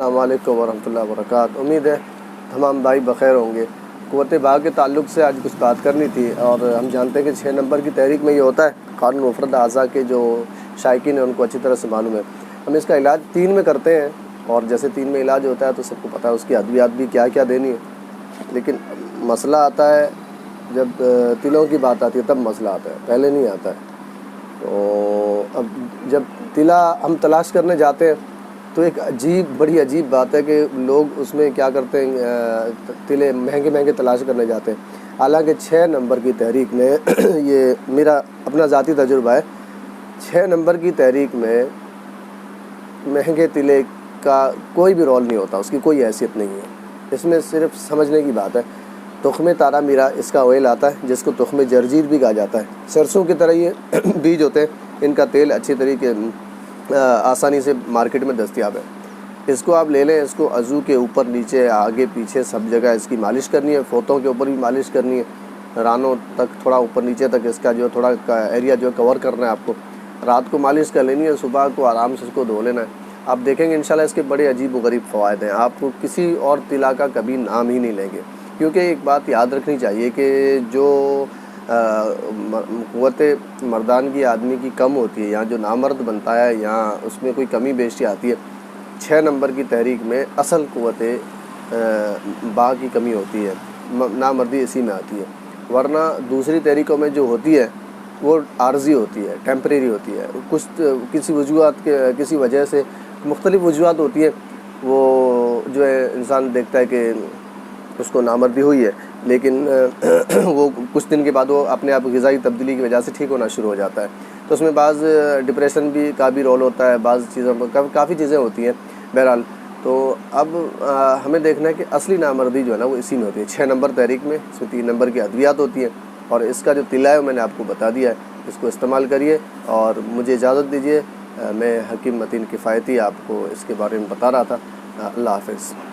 अस्सलाम वालेकुम वरहमतुल्लाहि वबरकातुहू। उम्मीद है तमाम भाई बख़ैर होंगे। क़ुव्वत बा के ताल्लुक़ से आज कुछ बात करनी थी। और हम जानते हैं कि 6 नंबर की तहरीक में ये होता है, क़ानून मुफ़रद अज़ा के जो शायकीन हैं उनको अच्छी तरह से मालूम है। हम इसका इलाज 3 में करते हैं, और जैसे 3 में इलाज होता है तो सबको पता है उसकी अद्वियात भी क्या क्या देनी है। लेकिन मसला आता है जब तिलों की बात आती है, तब मसला आता है, पहले नहीं आता है। तो अब जब तिला हम तलाश करने जाते हैं तो एक बड़ी अजीब बात है कि लोग उसमें क्या करते हैं, तिले महंगे महंगे तलाश करने जाते हैं। हालांकि 6 नंबर की तहरीक में ये मेरा अपना ज़ाती तजुर्बा है, 6 नंबर की तहरीक में महंगे तिले का कोई भी रोल नहीं होता, उसकी कोई हैसियत नहीं है। इसमें सिर्फ समझने की बात है। तुख़्मे तारा मीरा इसका ऑयल आता है, जिसको तुख़्मे जर्जीर भी कहा जाता है। सरसों की तरह ये बीज होते हैं, इनका तेल अच्छी तरीके आसानी से मार्केट में दस्तयाब है। इसको आप ले लें, इसको अज़ू के ऊपर नीचे आगे पीछे सब जगह इसकी मालिश करनी है। फोतों के ऊपर भी मालिश करनी है, रानों तक थोड़ा ऊपर नीचे तक इसका जो थोड़ा एरिया जो कवर करना है आपको। रात को मालिश कर लेनी है, सुबह को आराम से इसको धो लेना है। आप देखेंगे इंशाल्लाह इसके बड़े अजीब व गरीब फ़वाइद हैं। आप किसी और तिला का कभी नाम ही नहीं लेंगे, क्योंकि एक बात याद रखनी चाहिए कि जो क़ुव्वत मर्दानगी आदमी की कम होती है, या जो नामर्द बनता है, या उसमें कोई कमी बेशी आती है, 6 नंबर की तहरीक में असल क़ुव्वत बा की कमी होती है, नामर्दी इसी में आती है। वरना दूसरी तहरीकों में जो होती है वो आर्जी होती है, टेम्परेरी होती है। कुछ किसी वजूहात के किसी वजह से मुख्तलिफ़ वजूहात होती है, वो जो है इंसान देखता है कि उसको नामर्दी हुई है, लेकिन वो कुछ दिन के बाद वो अपने आप ग़िज़ाई तब्दीली की वजह से ठीक होना शुरू हो जाता है। तो उसमें बाज़ डिप्रेशन भी का भी रोल होता है, बाज़ चीज़ों पर काफ़ी चीज़ें होती हैं। बहरहाल तो अब हमें देखना है कि असली नामर्दी जो है ना वो इसी में होती है, 6 नंबर तहरीक में। इसमें 3 नंबर की अद्वियात होती हैं, और इसका जो तिला है मैंने आपको बता दिया है। इसको इस्तेमाल करिए और मुझे इजाज़त दीजिए। मैं हकीम मतीन किफ़ायती आपको इसके बारे में बता रहा था। अल्लाह हाफ़िज़।